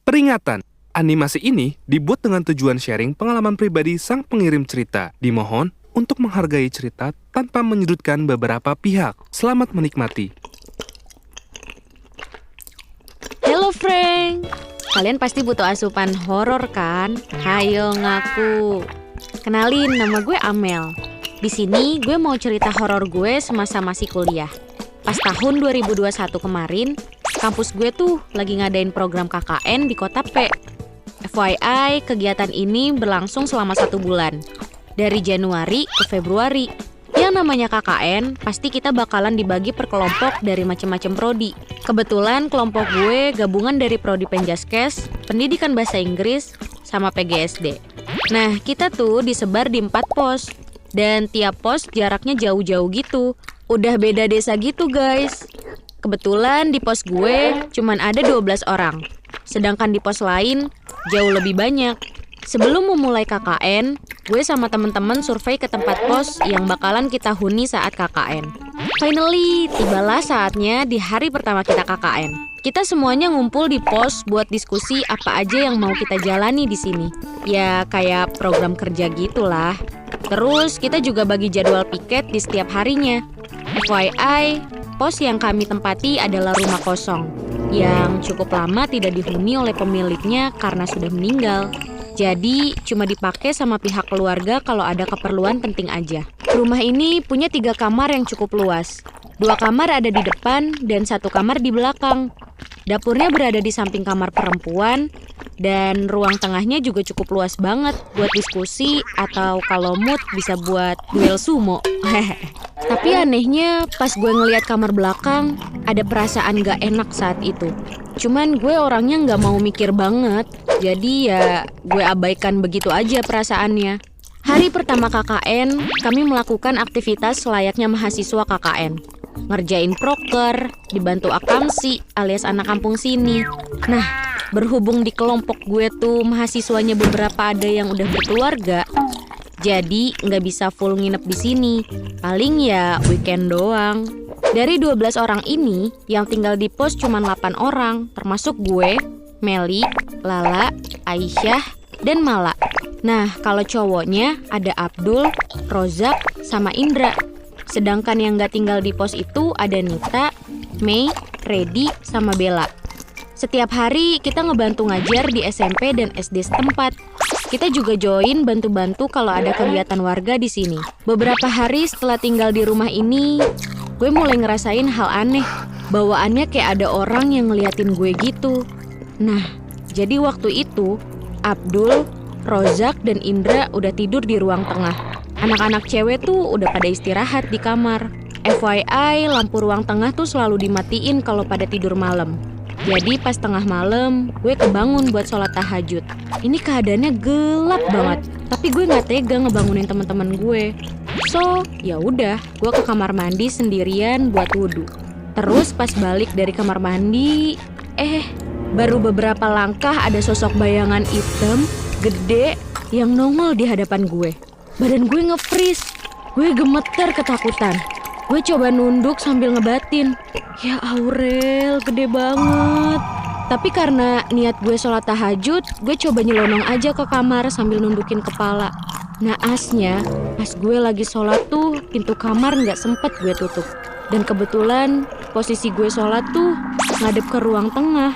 Peringatan, animasi ini dibuat dengan tujuan sharing pengalaman pribadi sang pengirim cerita. Dimohon untuk menghargai cerita tanpa menyudutkan beberapa pihak. Selamat menikmati. Halo Frank, kalian pasti butuh asupan horor kan? Hayo ngaku. Kenalin, nama gue Amel. Di sini gue mau cerita horor gue semasa masih kuliah. Pas tahun 2021 kemarin, kampus gue tuh lagi ngadain program KKN di Kota P. FYI, kegiatan ini berlangsung selama 1 bulan. Dari Januari ke Februari. Yang namanya KKN, pasti kita bakalan dibagi per kelompok dari macam-macam prodi. Kebetulan kelompok gue gabungan dari prodi Penjaskes, Pendidikan Bahasa Inggris, sama PGSD. Nah, kita tuh disebar di 4 pos. Dan tiap pos jaraknya jauh-jauh gitu. Udah beda desa gitu guys. Kebetulan di pos gue cuman ada 12 orang. Sedangkan di pos lain jauh lebih banyak. Sebelum memulai KKN, gue sama temen-temen survei ke tempat pos yang bakalan kita huni saat KKN. Finally, tibalah saatnya di hari pertama kita KKN. Kita semuanya ngumpul di pos buat diskusi apa aja yang mau kita jalani di sini. Ya, kayak program kerja gitulah. Terus kita juga bagi jadwal piket di setiap harinya. FYI, pos yang kami tempati adalah rumah kosong yang cukup lama tidak dihuni oleh pemiliknya karena sudah meninggal. Jadi cuma dipakai sama pihak keluarga kalau ada keperluan penting aja. Rumah ini punya 3 kamar yang cukup luas. 2 kamar ada di depan dan 1 kamar di belakang. Dapurnya berada di samping kamar perempuan dan ruang tengahnya juga cukup luas banget buat diskusi atau kalau mood bisa buat duel sumo. Tapi anehnya pas gue ngeliat kamar belakang ada perasaan gak enak saat itu. Cuman gue orangnya gak mau mikir banget, jadi ya gue abaikan begitu aja perasaannya. Hari pertama KKN, kami melakukan aktivitas layaknya mahasiswa KKN. Ngerjain proker, dibantu akamsi alias anak kampung sini. Nah, berhubung di kelompok gue tuh mahasiswanya beberapa ada yang udah berkeluarga, jadi nggak bisa full nginep di sini. Paling ya weekend doang. Dari 12 orang ini, yang tinggal di pos cuma 8 orang, termasuk gue, Meli, Lala, Aisyah, dan Mala. Nah, kalau cowoknya ada Abdul, Rozak, sama Indra. Sedangkan yang gak tinggal di pos itu ada Nita, Mei, Redi, sama Bella. Setiap hari kita ngebantu ngajar di SMP dan SD setempat. Kita juga join bantu-bantu kalau ada kegiatan warga di sini. Beberapa hari setelah tinggal di rumah ini, gue mulai ngerasain hal aneh. Bawaannya kayak ada orang yang ngeliatin gue gitu. Nah, jadi waktu itu Abdul, Rozak, dan Indra udah tidur di ruang tengah. Anak-anak cewek tuh udah pada istirahat di kamar. FYI, lampu ruang tengah tuh selalu dimatiin kalau pada tidur malam. Jadi pas tengah malam, gue kebangun buat sholat tahajud. Ini keadaannya gelap banget, tapi gue nggak tega ngebangunin teman-teman gue. So, ya udah, gue ke kamar mandi sendirian buat wudhu. Terus pas balik dari kamar mandi, baru beberapa langkah ada sosok bayangan hitam, gede, yang nongol di hadapan gue. Badan gue nge-freeze, gue gemeter ketakutan. Gue coba nunduk sambil ngebatin. Ya Aurel, gede banget. Tapi karena niat gue sholat tahajud, gue coba nyelonong aja ke kamar sambil nundukin kepala. Naasnya, pas gue lagi sholat tuh, pintu kamar gak sempet gue tutup. Dan kebetulan posisi gue sholat tuh ngadep ke ruang tengah,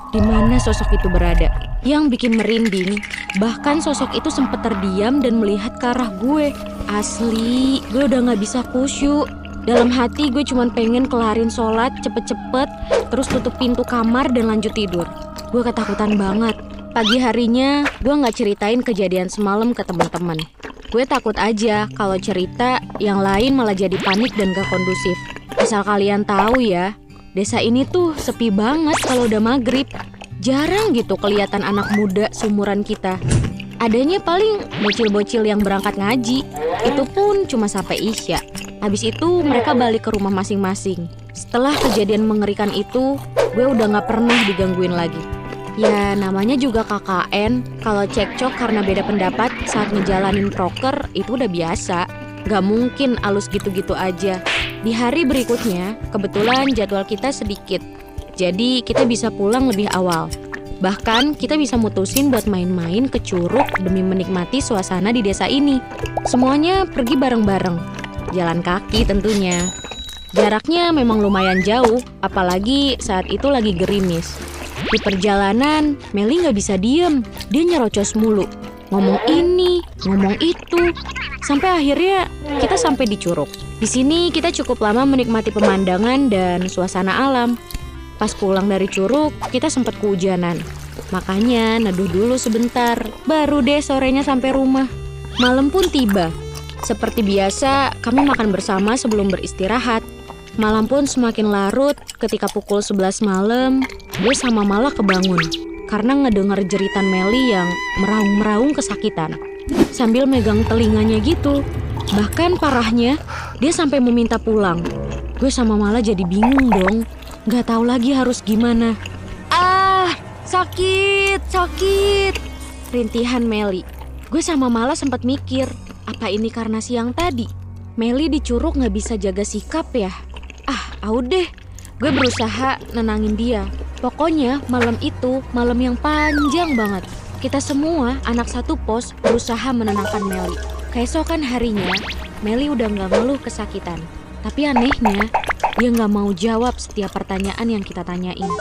di mana sosok itu berada. Yang bikin merinding, bahkan sosok itu sempat terdiam dan melihat ke arah gue. Asli, gue udah gak bisa khusyuk. Dalam hati gue cuma pengen kelarin sholat cepet-cepet, terus tutup pintu kamar dan lanjut tidur. Gue ketakutan banget. Pagi harinya, gue gak ceritain kejadian semalam ke teman-teman. Gue takut aja kalau cerita yang lain malah jadi panik dan gak kondusif. Asal kalian tahu ya, desa ini tuh sepi banget kalau udah maghrib. Jarang gitu kelihatan anak muda seumuran kita. Adanya paling bocil-bocil yang berangkat ngaji. Itu pun cuma sampai Isya. Habis itu mereka balik ke rumah masing-masing. Setelah kejadian mengerikan itu, gue udah gak pernah digangguin lagi. Ya namanya juga KKN, kalau cekcok karena beda pendapat saat ngejalanin proker itu udah biasa. Gak mungkin alus gitu-gitu aja. Di hari berikutnya, kebetulan jadwal kita sedikit. Jadi kita bisa pulang lebih awal. Bahkan kita bisa mutusin buat main-main ke Curug demi menikmati suasana di desa ini. Semuanya pergi bareng-bareng, jalan kaki tentunya. Jaraknya memang lumayan jauh, apalagi saat itu lagi gerimis. Di perjalanan, Meli nggak bisa diem, dia nyerocos mulu. Ngomong ini, ngomong itu, sampai akhirnya kita sampai di Curug. Di sini kita cukup lama menikmati pemandangan dan suasana alam. Pas pulang dari Curug, kita sempat kehujanan. Makanya neduh dulu sebentar, baru deh sorenya sampai rumah. Malam pun tiba. Seperti biasa, kami makan bersama sebelum beristirahat. Malam pun semakin larut ketika pukul 11 malam, gue sama Mala kebangun. Karena ngedenger jeritan Meli yang meraung-meraung kesakitan. Sambil megang telinganya gitu. Bahkan parahnya, dia sampai meminta pulang. Gue sama Mala jadi bingung dong. Gak tahu lagi harus gimana. Ah, sakit, sakit. Rintihan Meli. Gue sama Mala sempat mikir, apa ini karena siang tadi? Meli di Curug gak bisa jaga sikap ya? Deh. Gue berusaha nenangin dia. Pokoknya malam itu malam yang panjang banget. Kita semua anak satu pos berusaha menenangkan Meli. Keesokan harinya, Meli udah gak ngeluh kesakitan. Tapi anehnya, dia gak mau jawab setiap pertanyaan yang kita tanyain.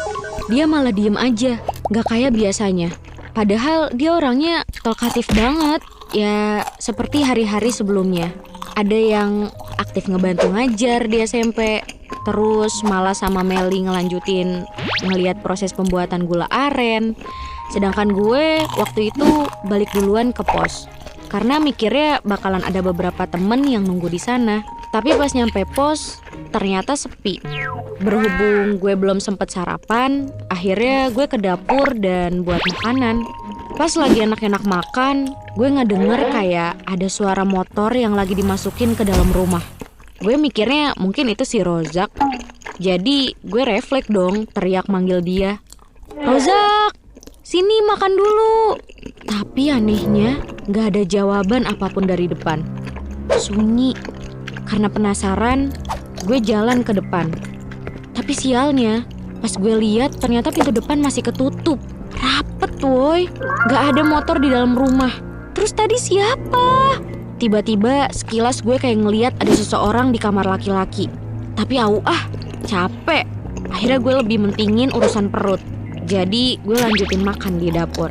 Dia malah diem aja, gak kayak biasanya. Padahal dia orangnya talkatif banget. Ya, seperti hari-hari sebelumnya. Ada yang aktif ngebantu ngajar di SMP. Terus malah sama Meli ngelanjutin ngeliat proses pembuatan gula aren. Sedangkan gue waktu itu balik duluan ke pos. Karena mikirnya bakalan ada beberapa temen yang nunggu di sana. Tapi pas nyampe pos, ternyata sepi. Berhubung gue belum sempet sarapan, akhirnya gue ke dapur dan buat makanan. Pas lagi enak-enak makan, gue ngedenger kayak ada suara motor yang lagi dimasukin ke dalam rumah. Gue mikirnya mungkin itu si Rozak. Jadi gue refleks dong teriak manggil dia. Rozak, sini makan dulu. Tapi anehnya gak ada jawaban apapun dari depan. Sunyi. Karena penasaran, gue jalan ke depan. Tapi sialnya, pas gue lihat ternyata pintu depan masih ketutup. Rapet woy, gak ada motor di dalam rumah. Terus tadi siapa? Tiba-tiba sekilas gue kayak ngeliat ada seseorang di kamar laki-laki. Tapi capek. Akhirnya gue lebih mentingin urusan perut. Jadi gue lanjutin makan di dapur.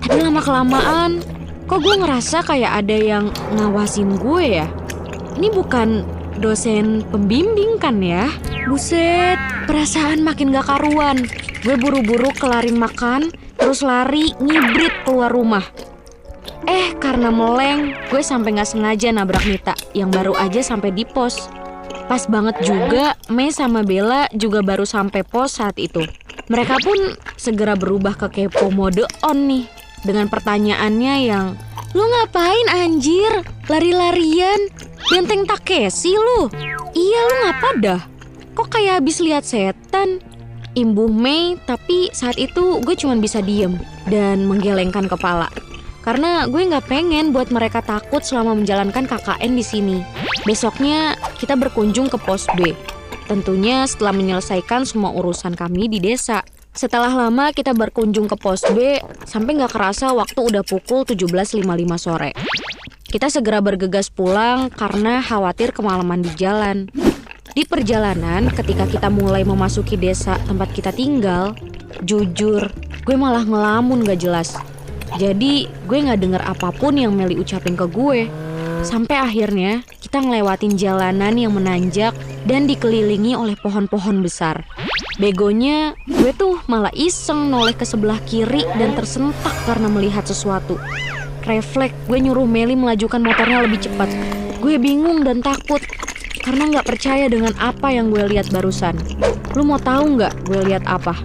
Tapi lama-kelamaan, kok gue ngerasa kayak ada yang ngawasin gue ya? Ini bukan dosen pembimbing kan ya? Buset, perasaan makin gak karuan. Gue buru-buru kelarin makan, terus lari ngibrit keluar rumah. Karena meleng, gue sampai gak sengaja nabrak Nita yang baru aja sampai di pos. Pas banget juga, Mei sama Bella juga baru sampai pos saat itu. Mereka pun segera berubah ke kepo mode on nih. Dengan pertanyaannya yang, "Lu ngapain anjir? Lari-larian? Benteng Takeshi lu? Iya lu ngapa dah? Kok kayak habis lihat setan?" Imbuh Mei, tapi saat itu gue cuma bisa diem dan menggelengkan kepala. Karena gue gak pengen buat mereka takut selama menjalankan KKN di sini. Besoknya kita berkunjung ke pos B. Tentunya setelah menyelesaikan semua urusan kami di desa. Setelah lama kita berkunjung ke pos B, sampai gak kerasa waktu udah pukul 17.55 sore. Kita segera bergegas pulang karena khawatir kemalaman di jalan. Di perjalanan, ketika kita mulai memasuki desa tempat kita tinggal, jujur, gue malah ngelamun gak jelas. Jadi, gue gak denger apapun yang Meli ucapin ke gue. Sampai akhirnya, kita ngelewatin jalanan yang menanjak dan dikelilingi oleh pohon-pohon besar. Begonya, gue tuh malah iseng noleh ke sebelah kiri dan tersentak karena melihat sesuatu. Refleks, gue nyuruh Meli melajukan motornya lebih cepat. Gue bingung dan takut karena gak percaya dengan apa yang gue lihat barusan. Lu mau tahu gak gue lihat apa?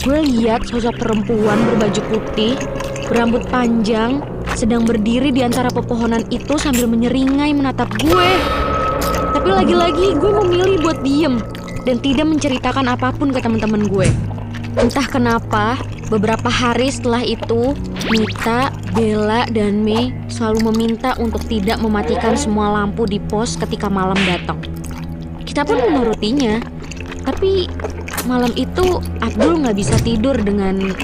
Gue lihat sosok perempuan berbaju putih, berambut panjang, sedang berdiri di antara pepohonan itu sambil menyeringai menatap gue. Tapi lagi-lagi gue memilih buat diem dan tidak menceritakan apapun ke teman-teman gue. Entah kenapa, beberapa hari setelah itu, Nita, Bella, dan Mei selalu meminta untuk tidak mematikan semua lampu di pos ketika malam datang. Kita pun menurutinya, tapi malam itu Abdul gak bisa tidur dengan